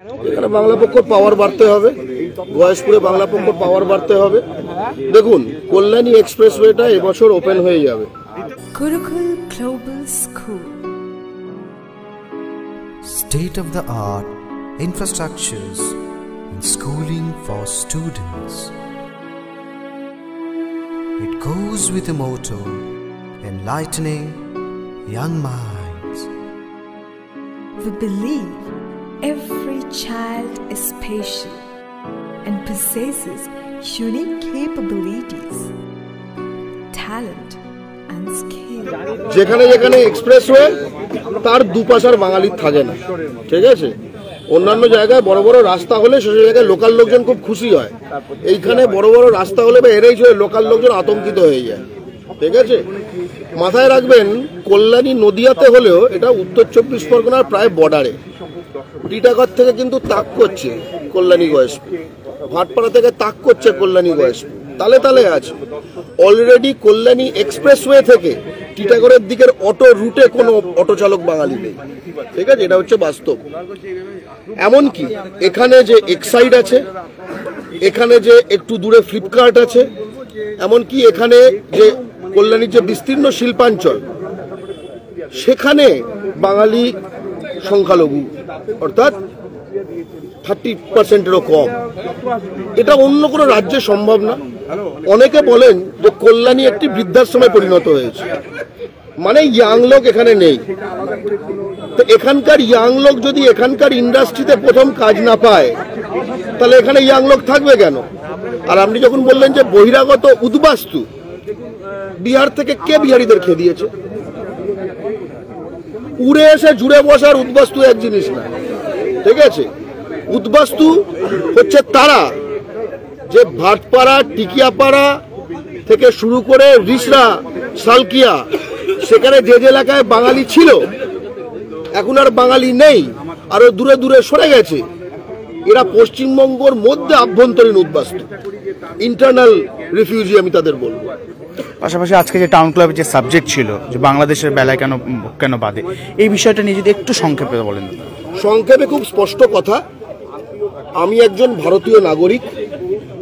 এখানে বাংলা পক্ষর পাওয়ার বাড়তে হবে, গয়েশপুরে বাংলা পক্ষর পাওয়ার বাড়তে হবে। দেখুন কল্যাণী এক্সপ্রেসওয়েটা এবছর ওপেন হয়ে যাবে। Gurukul Global School. State of the art infrastructures and schooling for students. It goes with the motto enlightening young minds. We believe every child is special and possesses unique capabilities, talent and skill. যেখানে যেখানে expressway তার দুপাশার বাঙালির থাকে না, ঠিক আছে? অন্যান্য জায়গায় বড় বড় রাস্তা হলে সেই জায়গায় লোকাল লোকজন খুব খুশি হয়, এইখানে বড় বড় রাস্তা হলে বা এরাই হয়ে লোকাল লোকজন আতঙ্কিত হয়ে যায়, ঠিক আছে? মাথায় রাখবেন কল্যাণী নদিয়াতে হলেও এটা উত্তর 24 পরগনার প্রায় বর্ডারে। টিটাগড় থেকে কিন্তু তাক করছে কল্যাণী গয়েশপুর, ভাটপাড়া থেকে তাক করছে কল্যাণী গয়েশপুর, তালে তালে আছে। অলরেডি কল্যাণী এক্সপ্রেসওয়ে থেকে টিটাগড়ের দিকের অটো রুটে কোনো অটো চালক বাঙালি নেই, ঠিক আছে? এটা হচ্ছে বাস্তব। এমনকি এখানে যে এক্সাইড আছে, এখানে যে একটু দূরে ফ্লিপকার্ট আছে, এমনকি এখানে যে কল্যাণীর যে বিস্তীর্ণ শিল্পাঞ্চল সেখানে বাঙালি সংখ্যালঘু, অর্থাৎ 30%-এরও কম। এটা অন্য কোনো রাজ্যে সম্ভব না। অনেকে বলেন যে কল্যাণী একটি বৃদ্ধাশ্রমে পরিণত হয়েছে, মানে ইয়াং লোক এখানে নেই। তো এখানকার ইয়াং লোক যদি এখানকার ইন্ডাস্ট্রিতে প্রথম কাজ না পায় তাহলে এখানে ইয়াং লোক থাকবে কেন? আর আপনি যখন বললেন যে বহিরাগত উদ্বাস্তু, বিহার থেকে কে বিহারিদের খেয়ে দিয়েছে? উড়ে এসে জুড়ে বসার উদ্বাস্তু এক জিনিস না, ঠিক আছে? উদ্বাস্তু হচ্ছে তারা যে ভাটপাড়া, টিকিয়াপাড়া থেকে শুরু করে রিসরা, সালকিয়া, সেখানে যে যে এলাকায় বাঙালি ছিল এখন আর বাঙালি নেই, আরো দূরে দূরে সরে গেছে। এরা পশ্চিমবঙ্গের মধ্যে আভ্যন্তরীণ উদ্বাস্তু, ইন্টারনাল রিফিউজি আমি তাদের বলবো। পাশাপাশি আজকে যে টাউন ক্লাবের যে সাবজেক্ট ছিল যে বাংলাদেশের বেলায় কেন বাদে, এই বিষয়টা নিয়ে যদি একটু সংক্ষেপে বলেন। সংক্ষেপে খুব স্পষ্ট কথা, আমি একজন ভারতীয় নাগরিক।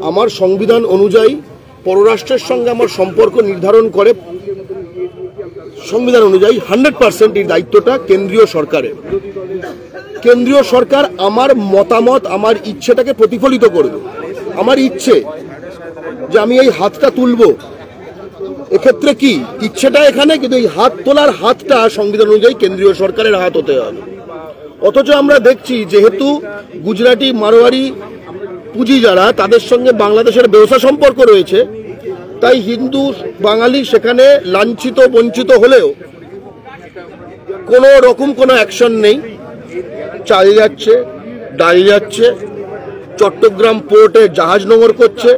আমার সংবিধান অনুযায়ী পররাষ্ট্রের সঙ্গে আমার সম্পর্ক নির্ধারণ করে সংবিধান অনুযায়ী 100% এই দায়িত্বটা কেন্দ্রীয় সরকারের। কেন্দ্রীয় সরকার আমার মতামত, আমার ইচ্ছেটাকে প্রতিফলিত করবে। আমার ইচ্ছে যে আমি এই হাতটা তুলব, এক্ষেত্রে কি ইচ্ছেটা এখানে, কিন্তু এই হাত তোলার হাতটা সংবিধান অনুযায়ী কেন্দ্রীয় সরকারের হাত হতে হবে। অথচ আমরা দেখছি যেহেতু গুজরাটি, মারোয়ারি পুঁজি যারা, তাদের সঙ্গে বাংলাদেশের ব্যবসা সম্পর্ক রয়েছে, তাই হিন্দু বাঙালি সেখানে লাঞ্ছিত বঞ্চিত হলেও কোনো রকম কোনো অ্যাকশন নেই। চালিয়ে যাচ্ছে, দাঁড়িয়ে যাচ্ছে। চট্টগ্রাম পোর্টে জাহাজ নোঙর করছে,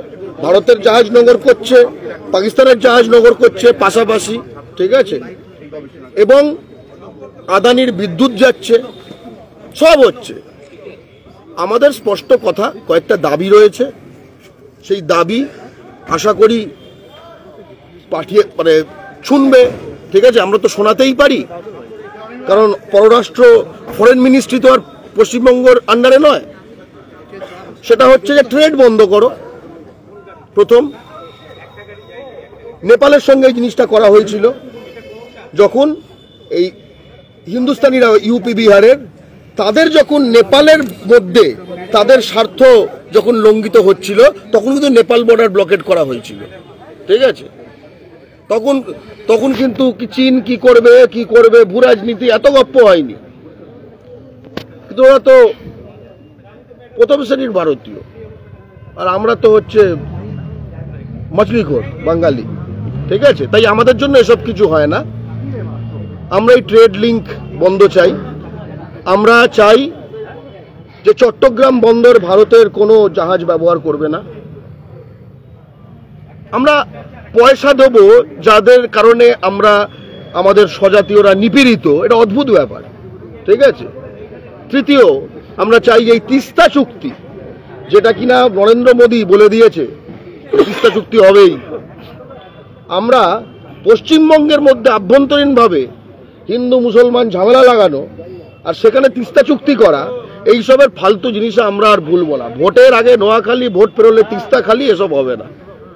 ভারতের জাহাজ নোঙর করছে, পাকিস্তানের জাহাজ নোঙর করছে পাশাপাশি, ঠিক আছে? এবং আদানির বিদ্যুৎ যাচ্ছে, সব হচ্ছে। আমাদের স্পষ্ট কথা, কয়েকটা দাবি রয়েছে, সেই দাবি আশা করি পাঠিয়ে শুনবে, ঠিক আছে? আমরা তো শোনাতেই পারি, কারণ পররাষ্ট্র ফরেন মিনিস্ট্রি তো আর পশ্চিমবঙ্গের আন্ডারে নয়। সেটা হচ্ছে যে ট্রেড বন্ধ করো। প্রথম নেপালের সঙ্গে এই জিনিসটা করা হয়েছিল, যখন এই হিন্দুস্তানিরা ইউপি বিহারের, তাদের যখন নেপালের মধ্যে তাদের স্বার্থ যখন লঙ্ঘিত হচ্ছিল তখন কিন্তু নেপাল বর্ডার ব্লকেট করা হয়েছিল, ঠিক আছে? তখন কিন্তু চীন কি করবে ভূ রাজনীতি এত গপ্প হয়নি। কিন্তু ওরা তো প্রথম শ্রেণীর ভারতীয়, আর আমরা তো হচ্ছে মাছলিখোর বাঙালি, ঠিক আছে? তাই আমাদের জন্য এসব কিছু হয় না। আমরা এই ট্রেড লিঙ্ক বন্ধ চাই। আমরা চাই যে চট্টগ্রাম বন্দর ভারতের কোনো জাহাজ ব্যবহার করবে না। আমরা পয়সা দেবো যাদের কারণে আমাদের স্বজাতীয়রা নিপীড়িত, এটা অদ্ভুত ব্যাপার, ঠিক আছে? তৃতীয়, আমরা চাই এই তিস্তা চুক্তি, যেটা কিনা নরেন্দ্র মোদী বলে দিয়েছে তিস্তা চুক্তি হবেই। আমরা পশ্চিমবঙ্গের মধ্যে আভ্যন্তরীণভাবে হিন্দু মুসলমান ঝামেলা লাগানো আর সেখানে তিস্তা চুক্তি করা, এইসবের ফালতু জিনিস আমরা আর ভুলবো না। ভোটের আগে নোয়াখালী, ভোট পেরোলে তিস্তা খালি, এসব হবে না,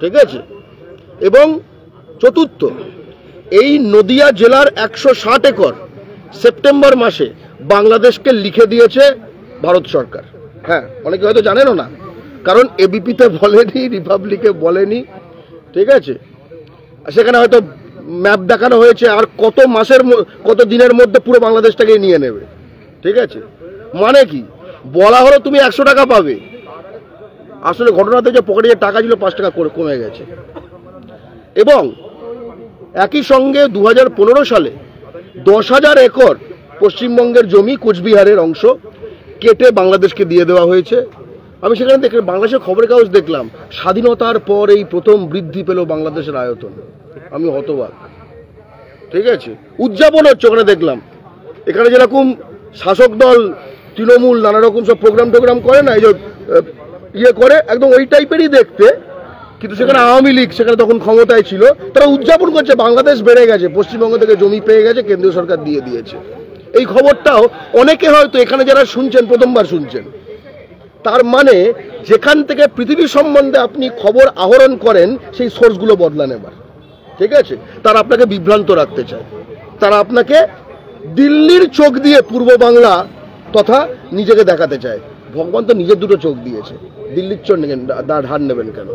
ঠিক আছে? এবং চতুর্থ, এই নদিয়া জেলার 160 একর সেপ্টেম্বর মাসে বাংলাদেশকে লিখে দিয়েছে ভারত সরকার। হ্যাঁ, অনেকে হয়তো জানেনও না, কারণ এবিপিতে বলেনি, রিপাবলিকে বলেনি, ঠিক আছে? সেখানে হয়তো ম্যাপ দেখানো হয়েছে, আর কত দিনের মধ্যে পুরো বাংলাদেশটাকে নিয়ে নেবে, ঠিক আছে? মানে কি, বলা হলো তুমি 100 টাকা পাবে, আসলে ঘটনাতে যে পকেটে যে টাকা ছিল 5 টাকা করে কমে গেছে। এবং একই সঙ্গে 2015 সালে 10,000 একর পশ্চিমবঙ্গের জমি, কোচবিহারের অংশ কেটে বাংলাদেশকে দিয়ে দেওয়া হয়েছে। আমি সেখানে বাংলাদেশের খবরের কাগজ দেখলাম, স্বাধীনতার পর এই প্রথম বৃদ্ধি পেল বাংলাদেশের আয়তন। আমি হতবাক, ঠিক আছে? উদযাপন হচ্ছে ওখানে দেখলাম। এখানে যেরকম শাসক দল তৃণমূল নানা রকম সব প্রোগ্রাম করে না, এই যে ইয়ে করে, একদম ওই টাইপেরই দেখতে, কিন্তু সেখানে আওয়ামী লীগ সেখানে তখন ক্ষমতায় ছিল, তারা উদযাপন করছে বাংলাদেশ বেড়ে গেছে, পশ্চিমবঙ্গ থেকে জমি পেয়ে গেছে, কেন্দ্রীয় সরকার দিয়ে দিয়েছে। এই খবরটাও অনেকে হয়তো এখানে যারা শুনছেন প্রথমবার শুনছেন। তার মানে যেখান থেকে পৃথিবী সম্বন্ধে আপনি খবর আহরণ করেন, সেই সোর্সগুলো বদলান এবার, ঠিক আছে? তারা আপনাকে বিভ্রান্ত রাখতে চায়, তারা আপনাকে দিল্লির চোখ দিয়ে পূর্ব বাংলা তথা নিজেকে দেখাতে চায়। ভগবান তো নিজের দুটো চোখ দিয়েছে, দিল্লির চোখ ধার নেবেন কেন?